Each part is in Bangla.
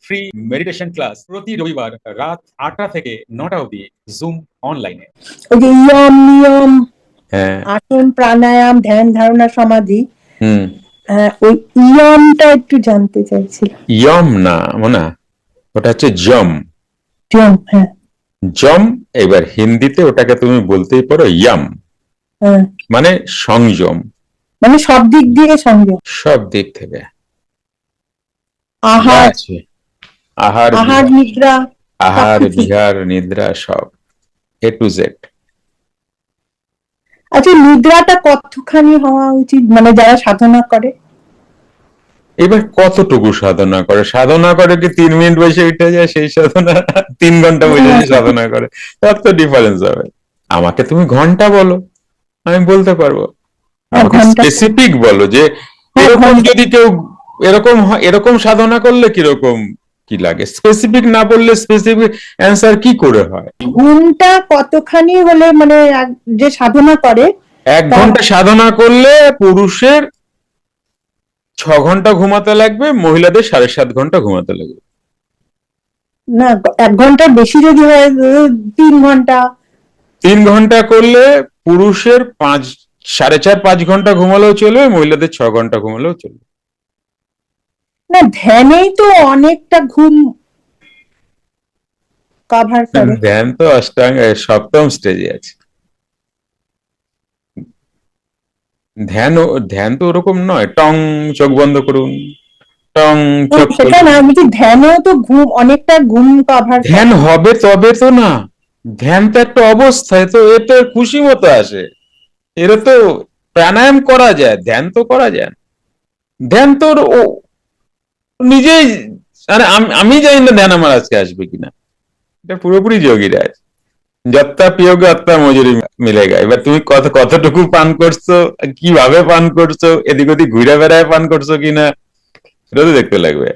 ফ্রি মেডিটেশন ক্লাস প্রতি রবিবার রাত 8টা থেকে 9টা অবধি জুম অনলাইনে। ওই যে ইয়ম নিয়ম, হ্যাঁ আসন, প্রাণায়াম, ধ্যান, ধারণা, সমাধি, হুম ওই ইয়মটা একটু জানতে চাইছিলাম। ইয়ম না মোনা, ওটা হচ্ছে জম। ইয়ম, হ্যাঁ জম, এবার হিন্দিতে ওটাকে তুমি বলতেই পারো ইয়াম, হ্যাঁ, মানে সংযম, মানে সব দিক দিয়ে সংযম। সব দিক থেকে যা আহার, আছে, আহার আহার, বিহার, নিদ্রা, আহার সবকিছু। বিহার নিদ্রা সব এ টু জেড। আচ্ছা, নিদ্রাটা কতখানি হওয়া উচিত, মানে যারা সাধনা করে? এবার কতটুকু সাধনা করে? সাধনা করে কি 3 মিনিট বসে উঠে যায় সেই সাধনা, 3 ঘন্টা বসে যে সাধনা করে, তার তো ডিফারেন্স হবে। আমাকে তুমি ঘন্টা বলো, আমি বলতে পারবো। আমাকে ঘন্টা, স্পেসিফিক বলো যে হ্যাঁ, এরকম ঘন্টা। যদি কেউ এরকম সাধনা করলে কিরকম কি লাগে, স্পেসিফিক না বললে স্পেসিফিক অ্যান্সার কি করে হয়? ঘন্টা কতখানি হলে মানে যে সাধনা করে 1 ঘন্টা সাধনা করলে পুরুষের 6 ঘন্টা ঘুমাতে লাগবে, মহিলাদের 7.5 ঘন্টা ঘুমাতে লাগবে। না, 1 ঘন্টার বেশি যদি হয় 3 ঘন্টা। 3 ঘন্টা করলে পুরুষের 4.5-5 ঘন্টা ঘুমালেও চলবে, মহিলাদের 6 ঘন্টা ঘুমালেও চলবে। না, ধ্যানেই তো অনেকটা ঘুম কভার করে। ধ্যান তো অষ্টাঙ্গ সপ্তম স্টেজে আছে। ধ্যান তো ওরকম নয়, টং চোখ বন্ধ করুন, টং চোখ সেটা না, আমি ধ্যানেও তো ঘুম, অনেকটা ঘুম কভার। ধ্যান হবে তবে তো না, ধ্যান তো একটা অবস্থা, তো এ তো খুশি মতো আসে। এরা তো প্রাণায়াম করা যায়, ধ্যান তো করা যায় না। ধ্যান তো ও নিজেই, আরে আমি জানি না ধ্যান আমার আজকে আসবে কিনা, এটা পুরোপুরি যোগীরা আছে। যত্তা পিয়োগ অত্তা মজুরি মিলেগা। এবার তুমি কতটুকু পান করছো, কিভাবে পান করছো, এদিক ওদিক ঘুরে বেড়ায় পান করছো কিনা, সেটা তো দেখতে লাগবে।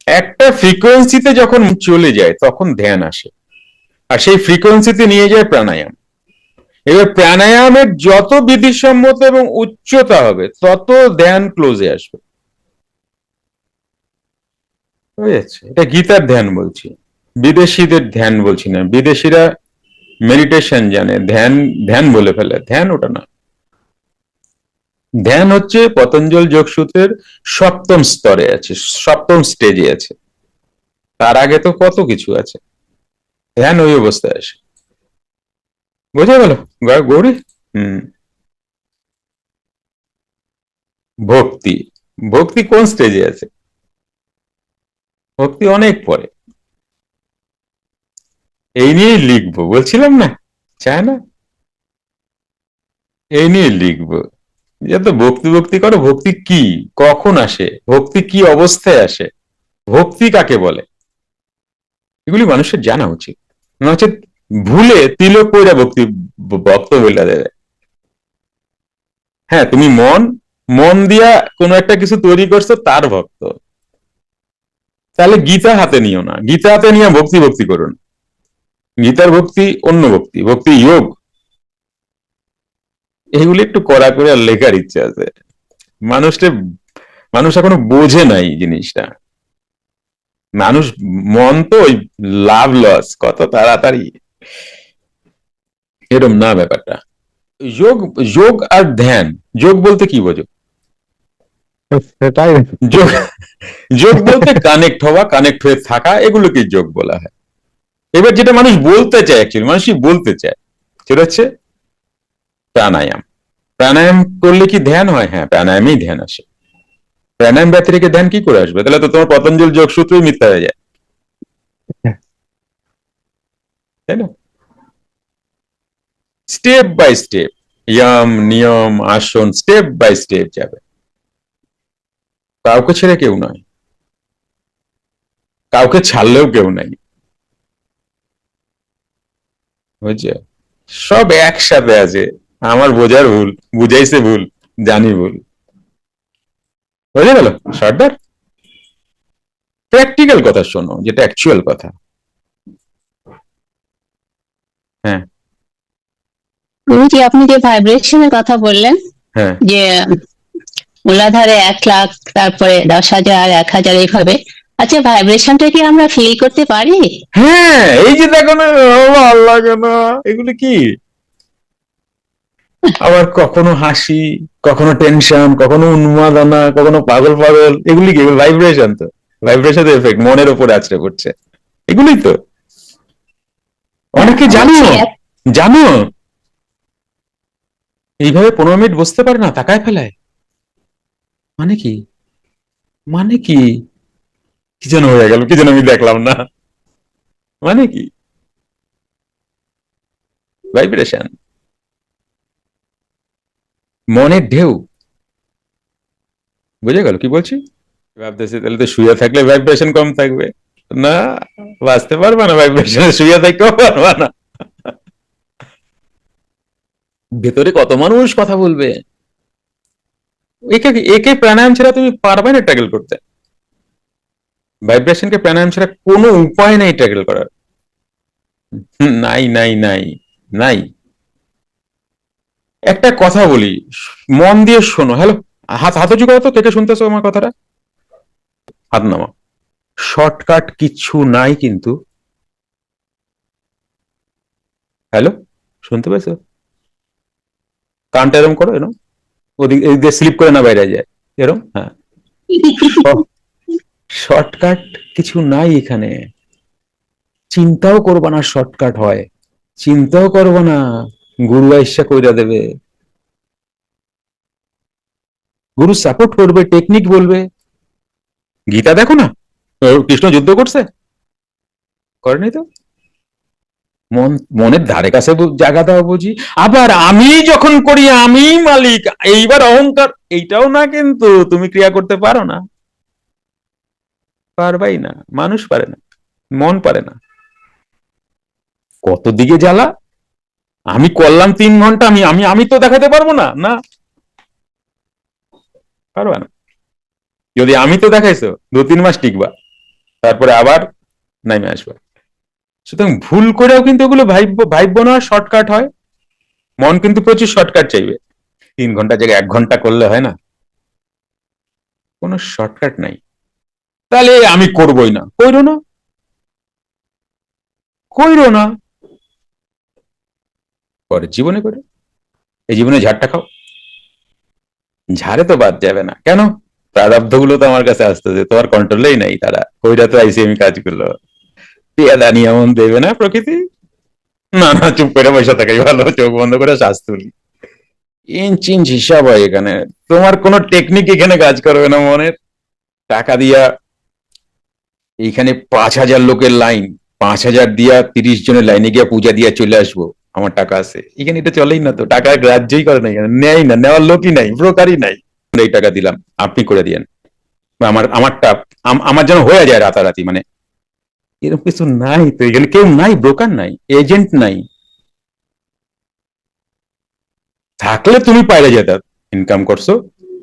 একটা ফ্রিকোয়েন্সিতে যখন চলে যায় তখন ধ্যান আসে, আর সেই ফ্রিকোয়েন্সিতে নিয়ে যায় প্রাণায়াম। এবার প্রাণায়ামের যত বিধিসম্মত এবং উচ্চতা হবে তত ধ্যান ক্লোজে আসবে। বুঝেছে? এটা গীতার ধ্যান বলছি, বিদেশিদের ধ্যান বলছি না। বিদেশিরা মেডিটেশন জানে, ধ্যান ধ্যান বলে ফেলে, ধ্যান ওটা না। ধ্যান হচ্ছে পতঞ্জল যোগসূত্রের 7ম স্তরে আছে, 7ম স্টেজে আছে। তার আগে তো কত কিছু আছে। ধ্যান ওই অবস্থায় আসে। বোঝা গেল গৌরী? ভক্তি, ভক্তি কোন স্টেজে আছে? ভক্তি অনেক পরে। এই নিয়েই লিখবো বলছিলাম না, চায় না, এই নিয়ে লিখবো। যত ভক্তি ভক্তি করো, ভক্তি কি, কখন আসে, ভক্তি কি অবস্থায় আসে, ভক্তি কাকে বলে, এগুলি মানুষের জানা উচিত। নচেৎ ভুলে তিলক কইরা ভক্তি ভক্ত বলে দেবে। হ্যাঁ, তুমি মন দিয়া কোনো একটা কিছু তৈরি করছো, তার ভক্ত। তাহলে গীতা হাতে নিও না, গীতা হাতে নিয়ে ভক্তি ভক্তি করুন। গীতার ভক্তি অন্য ভক্তি, ভক্তি যোগ, এগুলি একটু কড়া করে আর লেখার ইচ্ছা আছে। মানুষ এখনো বোঝে নাই জিনিসটা। মানুষ মন তো ওই লাভ লস কত তাড়াতাড়ি, এরম না ব্যাপারটা। যোগ, যোগ আর ধ্যান, যোগ বলতে কি বোঝো? সেটাই যোগ বলতে কানেক্ট হওয়া, কানেক্ট হয়ে থাকা, এগুলোকে যোগ বলা হয়। এবার যেটা মানুষ বলতে চায়, অ্যাকচুয়ালি মানুষই বলতে চায়, সেটা হচ্ছে প্রাণায়াম। প্রাণায়াম করলে কি ধ্যান হয়? হ্যাঁ, প্রাণায়ামেই ধ্যান আসে। প্রাণায়াম ব্যতিরেকে ধ্যান কি করে আসবে? তাহলে তো তোমার পতঞ্জল যোগসূত্রই মিথ্যা হয়ে যায়, তাই না? স্টেপ বাই স্টেপ, ইয়ম নিয়ম আসন, স্টেপ বাই স্টেপ যাবে, কাউকে ছেড়ে কেউ নয়, কাউকে ছাড়লেও কেউ নাই। বুঝছে? সব একসাথে আছে। আমার বোঝার ভুল, বুঝাইছে ভুল, জানি ভুল। বুঝে গেল সর্দার? প্র্যাকটিক্যাল কথা শোনো, যেটা অ্যাকচুয়াল কথা। হ্যাঁ গুরুজি, আপনি যে ভাইব্রেশনের কথা বললেন, হ্যাঁ যে মূলাধারে 1 লাখ, তারপরে 10,000, 1,000 এইভাবে, আচ্ছা, ভাইব্রেশনটা কি আমরা ফিল করতে পারি? হ্যাঁ, এই যে দেখো না, ভালো লাগে না, এগুলি কি? আবার কখনো হাসি, কখনো টেনশন, কখনো উন্মাদনা, কখনো পাগল পাগল, এগুলি কি? ভাইব্রেশন তো, ভাইব্রেশন এফেক্ট মনের উপরে আছড়ে পড়ছে, এগুলি তো। অনেকে জানো, আচ্ছা, জানো এইভাবে 15 মিনিট বসতে পারে না, তাকায় ফেলায়। মানে কি? মানে কি? কি যেন হয়ে গেল, কি যেন আমি দেখলাম না, মানে কি? ভাইব্রেশন, মনের ঢেউ। বুঝে গেল কি বলছি? ভাবতেছি তাহলে তো শুয়ে থাকলে ভাইব্রেশন কম থাকবে। না, বাঁচতে পারবা না ভাইব্রেশনে, শুয়ে থাকতেও পারবা না। ভেতরে কত মানুষ কথা বলবে, একে একে প্রাণায়াম ছাড়া তুমি পারবে না ট্যাকেল করতে। ভাইব্রেশনকে প্রাণায়াম ছাড়া কোনো উপায় নেই ট্যাকেল করার। নাই নাই নাই নাই। একটা কথা বলি, মন দিয়ে শোনো। হ্যালো, হাত উঁচু করো তো, কে কে শুনতেছো আমার কথাটা? হাত নামা। শর্টকাট কিচ্ছু নাই কিন্তু। হ্যালো, শুনতে পেয়েছো? কানটা এরম করো, এরম ওদিক এদিক দিয়ে স্লিপ করে না বাইরে যায়, এরম। হ্যাঁ, শর্টকাট কিছু নাই এখানে। চিন্তাও করবা না শর্টকাট হয়, চিন্তাও করবা না, গুরু আইসা কইরা দেবে, গুরু সাপোর্ট করবে, টেকনিক বলবে। গীতা দেখো না, কৃষ্ণ যুদ্ধ করছে, করেনি তো? মন, মনের ধারে কাছে জায়গা দাও বুঝি। আবার আমি যখন করি আমি মালিক, এইবার অহংকার, এইটাও না কিন্তু। তুমি ক্রিয়া করতে পারো না, পারবাই না, মানুষ পারে না, মন পারে না। কত দিকে জ্বালা। আমি করলাম 3 ঘন্টা, আমি আমি আমি তো দেখাতে পারবো না, না পারবা না। যদি আমি তো দেখাইছো, 2-3 মাস টিকবা, তারপরে আবার নাইমে আসবা। সুতরাং ভুল করেও কিন্তু ওগুলো ভাইব্য না, শর্টকাট হয়। মন কিন্তু প্রচুর শর্টকাট চাইবে। 3 ঘন্টা জায়গায় 1 ঘন্টা করলে হয় না, কোনো শর্টকাট নাই। তাহলে আমি করবই না, কইরো না, কইরো না, পরে জীবনে করে। এই জীবনে ঝাড়টা খাও, ঝাড়ে তো বাদ যাবে না কেন? প্রারব্ধ গুলো তো আমার কাছে আসতেছে, তোমার কন্ট্রোলেই নাই তারা, কইরা তো আইসি আমি কাজগুলো। পেয়াদা নিয়মন দেবে না প্রকৃতি। না না, চুপ করে বসে থাকাই ভালো, চোখ বন্ধ করে শ্বাস তুলি। ইঞ্চ ইঞ্চ হিসাব হয় এখানে, তোমার কোনো টেকনিক এখানে কাজ করবে না মনের। টাকা দিয়া এইখানে 5,000 লোকের লাইন, 5,000 দিয়া 30 জনের লাইনে গিয়া পূজা দিয়া চলে আসবো, আমার টাকা আছে এখানে, এটা চলেই না তো। টাকা রাজ্যই করে না এখানে, নেয় না, নেওয়ার লোকই নাই, ব্রোকারই নাই। এই টাকা দিলাম, আপনি করে দিয়েন, আমারটা আমার যেন হয়ে যায় রাতারাতি, মানে এরকম কিছু নাই তো এখানে। কেউ নাই, ব্রোকার নাই, এজেন্ট নাই। থাকলে তুমি বাইরে যেতা, ইনকাম করছো,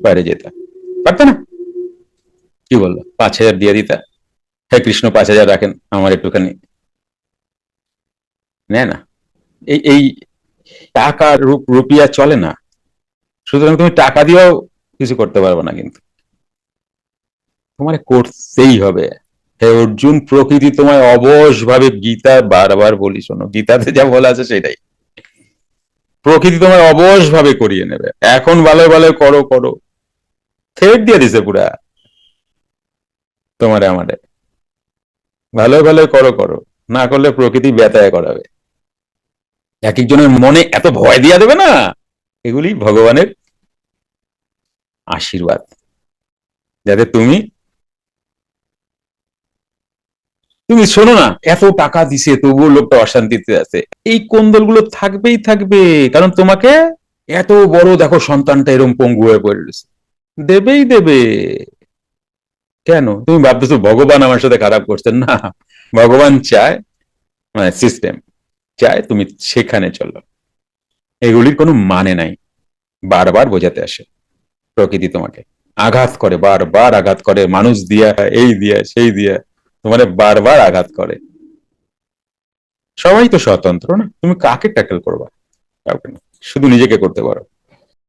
বাইরে যেতা, পারতে না? কি বললো, 5,000 দিয়ে দিতা, হ্যাঁ কৃষ্ণ 5,000 রাখেন, আমার একটুখানি নেয় না। এই এই টাকা রুপিয়া চলে না, সুতরাং তুমি টাকা দিয়েও কিছু করতে পারবে না, কিন্তু তোমার করতেই হবে। হে অর্জুন, প্রকৃতি তোমায় অবশ ভাবে, গীতা বারবার বলি শোনো, গীতাতে যা বলা আছে সেটাই, প্রকৃতি তোমায় অবশ ভাবে করিয়ে নেবে। এখন ভালো ভালো করো করো, থ্রেট দিয়ে দিছে পুরা তোমারে আমারে, ভালো ভালো করো করো, না করলে প্রকৃতি ব্যথায় করাবে। এক একজনের মনে এত ভয় দিয়া দেবে না, এগুলি ভগবানের আশীর্বাদ, যাতে তুমি তুমি শোনো না, এত টাকা দিছে তবুও লোকটা অশান্তিতে আছে, এই কোন্দলগুলো থাকবেই থাকবে। কারণ তোমাকে এত বড় দেখো সন্তানটা এরকম পঙ্গু হয়ে পড়েছে, দেবেই দেবে। কেন তুমি ভাবতেছো ভগবান আমার সাথে খারাপ করছেন? না, ভগবান চায়, মানে সিস্টেম চায় তুমি সেখানে চলো। এগুলির কোনো মানে নাই, বারবার বোঝাতে আসে। প্রকৃতি তোমাকে আঘাত করে, বারবার আঘাত করে, মানুষ দিয়া, এই দিয়া, সেই দিয়া, তোমার বারবার আঘাত করে। সবাই তো স্বতন্ত্র না, তুমি কাকে ট্যাকেল করবা? কাউকে না, শুধু নিজেকে করতে পারো।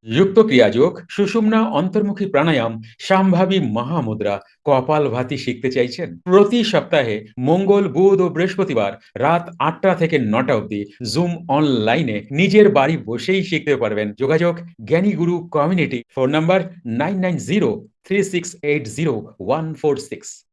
যুক্ত ক্রিয়াযোগ, সুষুম্না অন্তর্মুখী প্রাণায়াম, সম্ভাবী মহামুদ্রা, কপালভাতি শিখতে চাইছেন? প্রতি সপ্তাহে মঙ্গল, বুধ ও বৃহস্পতিবার রাত 8টা থেকে 9টা অবধি জুম অনলাইনে নিজের বাড়ি বসেই শিখতে পারবেন। যোগাযোগ জ্ঞানী গুরু কমিউনিটি, ফোন নাম্বার 9903680146।